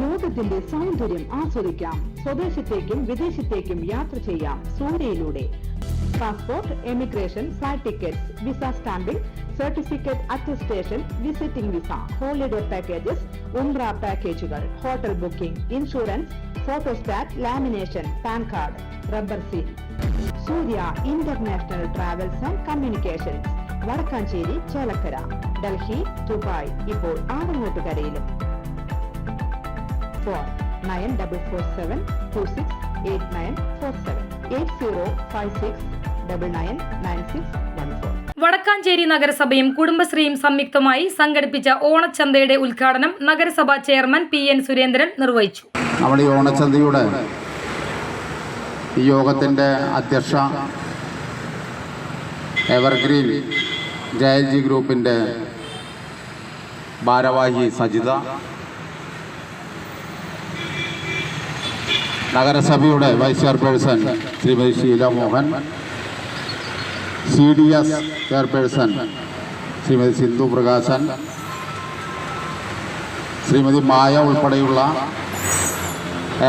ലോകത്തിന്റെ സൗന്ദര്യം ആസ്വദിക്കാം. സ്വദേശത്തേക്കും വിദേശത്തേക്കും യാത്ര ചെയ്യാം സൂര്യയിലൂടെ. Passport, emigration, flight tickets, visa stamping, certificate attestation, visiting visa, holiday packages, ഉംറ പാക്കേജുകൾ, hotel booking, insurance, photostat, lamination, PAN card, rubber seal. Surya international travels and communications, Vadakkanchery, Chelakkara, Delhi, Dubai, ഇപ്പോൾ ആറങ്ങോട്ടുകരയിലും. ഫോൺ 9447268947 8056999614. വടക്കാഞ്ചേരി നഗരസഭയും കുടുംബശ്രീയും സംയുക്തമായി സംഘടിപ്പിച്ച ഓണച്ചന്തയുടെ ഉദ്ഘാടനം നഗരസഭാ ചെയർമാൻ PN സുരേന്ദ്രൻ നിർവഹിച്ചു. നമ്മുടെ ഈ ഓണച്ചന്തയുടെ ഈ യോഗത്തിൻ്റെ അധ്യക്ഷ എവർഗ്രീൻ JLG ഗ്രൂപ്പിൻ്റെ ഭാരവാഹി സജിത, നഗരസഭയുടെ vice chairperson Srimathi Sheela Mohan, CDS chairperson Srimathi Sindhu Prakashan, Srimathi Maya ഉൾപ്പെടെയുള്ള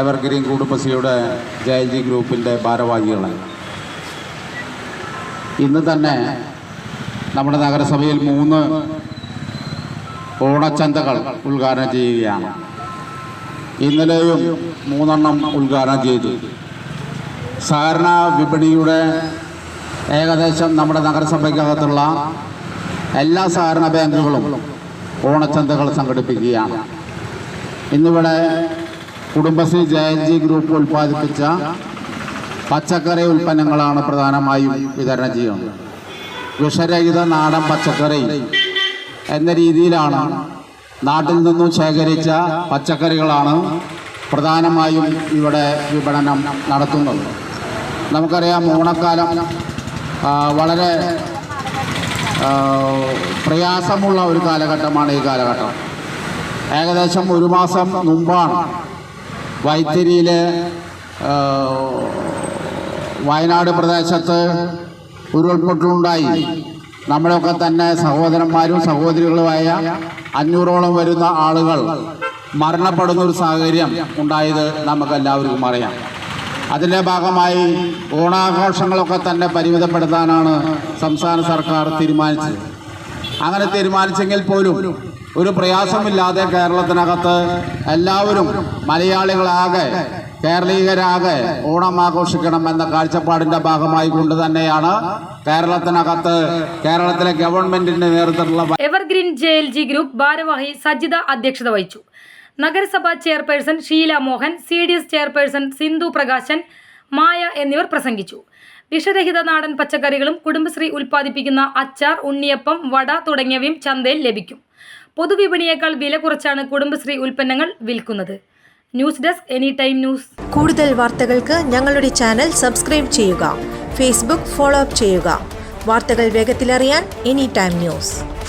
എവർഗ്രീൻ കുടുംബശ്രീയുടെ JLG ഗ്രൂപ്പിൻ്റെ ഭാരവാഹികളെ ഇന്ന് തന്നെ നമ്മുടെ നഗരസഭയിൽ 3 ഓണച്ചന്തകൾ ഉദ്ഘാടനം ചെയ്യുകയാണ്. ഇന്നലെയും 3 ഉദ്ഘാടനം ചെയ്തു. സഹകരണ വിപണിയുടെ ഏകദേശം നമ്മുടെ നഗരസഭയ്ക്കകത്തുള്ള എല്ലാ സഹകരണ ബാങ്കുകളും ഓണച്ചന്തകൾ സംഘടിപ്പിക്കുകയാണ്. ഇന്നിവിടെ കുടുംബശ്രീ JLG ഗ്രൂപ്പ് ഉൽപ്പാദിപ്പിച്ച പച്ചക്കറി ഉൽപ്പന്നങ്ങളാണ് പ്രധാനമായും വിതരണം ചെയ്യുന്നത്. വിഷരഹിത നാടൻ പച്ചക്കറി എന്ന രീതിയിലാണ് നാട്ടിൽ നിന്നും ശേഖരിച്ച പച്ചക്കറികളാണ് പ്രധാനമായും ഇവിടെ വിപണനം നടത്തുന്നത്. നമുക്കറിയാം, ഓണക്കാലം വളരെ പ്രയാസമുള്ള ഒരു കാലഘട്ടമാണ് ഈ കാലഘട്ടം. ഏകദേശം 1 മാസം മുമ്പാണ് വൈത്തിരിയിൽ വയനാട് പ്രദേശത്ത് ഉരുൾപൊട്ടലുണ്ടായി. നമ്മളൊക്കെ തന്നെ സഹോദരന്മാരും സഹോദരികളുമായ 500ഓളം വരുന്ന ആളുകൾ മരണപ്പെടുന്ന ഒരു സാഹചര്യം ഉണ്ടായത് നമുക്കെല്ലാവർക്കും അറിയാം. അതിൻ്റെ ഭാഗമായി ഓണാഘോഷങ്ങളൊക്കെ തന്നെ പരിമിതപ്പെടുത്താനാണ് സംസ്ഥാന സർക്കാർ തീരുമാനിച്ചത്. അങ്ങനെ തീരുമാനിച്ചെങ്കിൽ പോലും ഒരു പ്രയാസമില്ലാതെ കേരളത്തിനകത്ത് എല്ലാവരും മലയാളികളാകെ കേരളീയരാകെ ഓണം ആഘോഷിക്കണം എന്ന കാഴ്ചപ്പാടിൻ്റെ ഭാഗമായി കൊണ്ട് തന്നെയാണ് കേരളത്തിനകത്ത് കേരളത്തിലെ ഗവൺമെന്റിന്റെ നേതൃത്വത്തിലുള്ള എവർഗ്രീൻ JLG ഗ്രൂപ്പ് ഭാരവാഹി സജിത അധ്യക്ഷത വഹിച്ചു. നഗരസഭാ chairperson Sheela Mohan, CDS chairperson Sindhu Prakashan, Maya എന്നിവർ പ്രസംഗിച്ചു. വിഷരഹിത നാടൻ പച്ചക്കറികളും കുടുംബശ്രീ ഉൽപ്പാദിപ്പിക്കുന്ന അച്ചാർ, ഉണ്ണിയപ്പം, വട തുടങ്ങിയവയും ചന്തയിൽ ലഭിക്കും. പൊതുവിപണിയേക്കാൾ വില കുറച്ചാണ് കുടുംബശ്രീ ഉൽപ്പന്നങ്ങൾ വിൽക്കുന്നത്. News desk any time news. കൂടുതൽ വാർത്തകൾക്ക് ഞങ്ങളുടെ ചാനൽ സബ്സ്ക്രൈബ് ചെയ്യുക. ഫേസ്ബുക്ക് ഫോളോ അപ്പ് ചെയ്യുക. വാർത്തകൾ വേഗത്തിലറിയാൻ എനി ടൈം ന്യൂസ്.